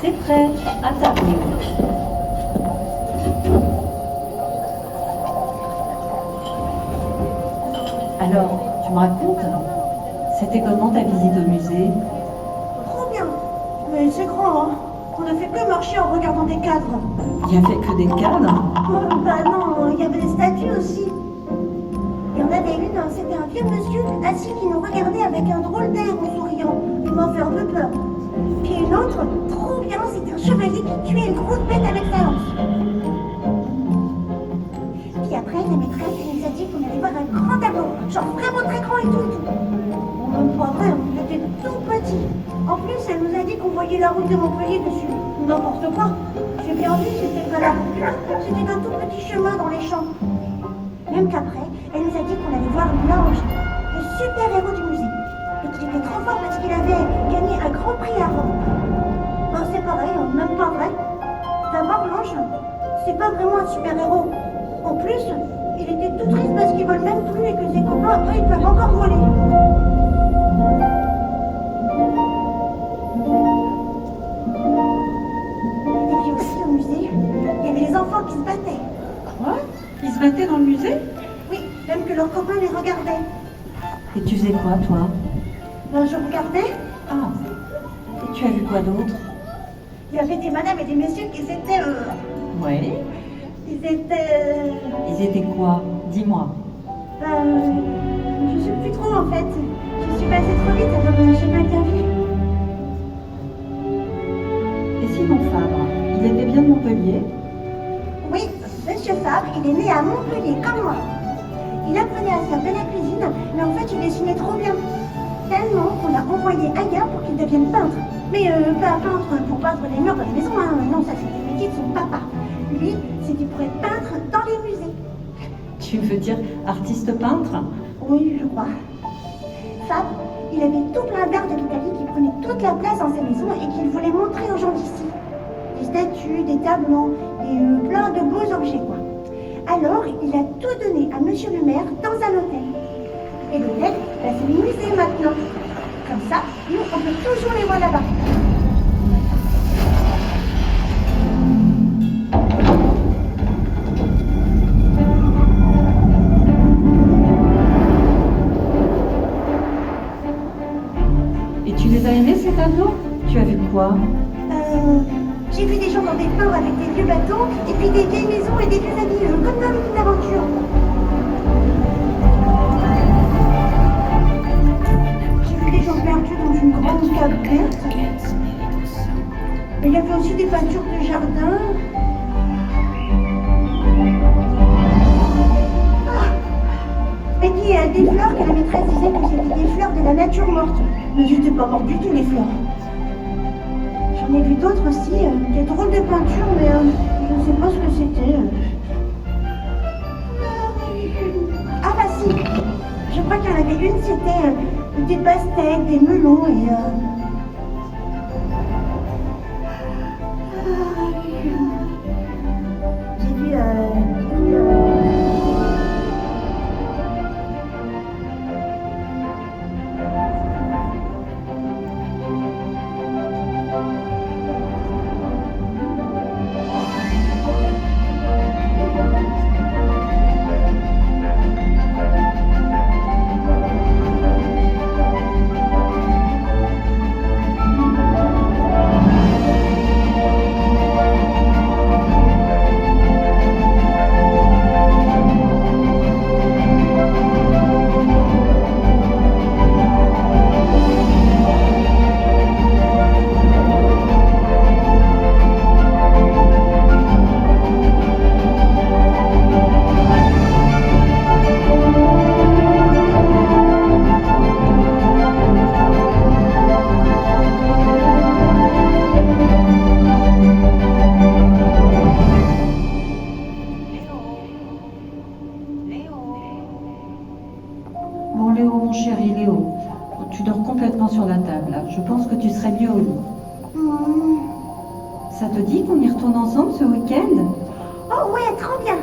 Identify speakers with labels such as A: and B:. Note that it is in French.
A: C'est prêt, à table. Alors, tu me racontes? C'était comment ta visite au musée?
B: Trop bien. Mais c'est grand, hein. On ne fait que marcher en regardant des cadres.
A: Il n'y avait que des cadres?
B: Oh, bah non, il y avait des statues aussi. Il y en avait une, c'était un vieux monsieur assis qui nous regardait avec un drôle d'air en souriant. Il m'a fait un peu peur. Puis une autre, trop bien, c'était un chevalier qui tuait une grosse bête avec sa lance. Puis après, la maîtresse, elle nous a dit qu'on allait voir un grand tableau, genre vraiment très grand et tout. Bon, même pas vrai, on était tout petits. En plus, elle nous a dit qu'on voyait la route de Montpellier dessus. N'importe quoi. J'ai bien vu, c'était pas la route, c'était un tout petit chemin dans les champs. Même qu'après, elle nous a dit qu'on allait voir l'ange, le super-héros du musée. Et qu'il était trop fort parce qu'il avait gagné un grand prix à Rome. Ben, c'est pareil, même pas vrai. D'abord, l'ange, c'est pas vraiment un super-héros. En plus, il était tout triste parce qu'il vole même plus et que ses copains, eux, ils peuvent encore voler. Et puis aussi, au musée, il y avait les enfants qui se battaient.
A: Quoi? Ils se battaient dans le musée?
B: Oui, même que leurs copains les regardaient.
A: Et tu faisais quoi, toi?
B: Ben, je regardais,
A: Ah, et tu as vu quoi d'autre?
B: il y avait des madames et des messieurs qui étaient...
A: Oui.
B: Ils étaient...
A: Ils étaient quoi? Dis-moi.
B: Je sais plus trop en fait. Je suis passée trop vite, alors j'ai pas bien vu.
A: Et sinon, Fabre, il était bien de Montpellier?
B: Oui, Monsieur Fabre, il est né à Montpellier, comme moi. Il apprenait à faire de la cuisine, mais en fait il dessinait trop bien. Tellement qu'on l'a envoyé ailleurs pour qu'il devienne peintre. Mais pas peintre pour peindre les murs dans les maisons, hein. Non, ça c'était le métier de son papa. Lui, c'était pour être peintre dans les musées.
A: Tu veux dire artiste peintre?
B: Oui, je crois. Fabre, il avait tout plein d'art de l'Italie qui prenait toute la place dans sa maison et qu'il voulait montrer aux gens d'ici. Des statues, des tableaux et plein de beaux objets, quoi. Alors, il a tout donné à Monsieur le maire dans un hôtel. Et l'hôtel, bah, c'est le musée maintenant. Comme ça, nous, on peut toujours les voir là-bas.
A: Et tu les as aimés, ces tableaux? Tu as vu quoi?
B: J'ai vu des gens dans des ports avec des vieux bateaux et puis des vieilles maisons et des vieux habits, comme dans une aventure. J'ai vu des gens perdus dans une grande cave verte. Et il y avait aussi des peintures de jardin. Et puis des fleurs que la maîtresse disait que c'était des fleurs de la nature morte. Mais j'étais pas morte du tout, les fleurs. J'en ai vu d'autres aussi, des drôles de peintures, mais je ne sais pas ce que c'était. Ah bah si, je crois qu'il y en avait une, c'était des pastèques, des melons et... J'ai vu...
A: Bon, Léo, mon chéri, Léo, tu dors complètement sur la table, là. Je pense que tu serais mieux au lit. Ça te dit qu'on y retourne ensemble ce week-end?
B: Oh ouais, trop bien.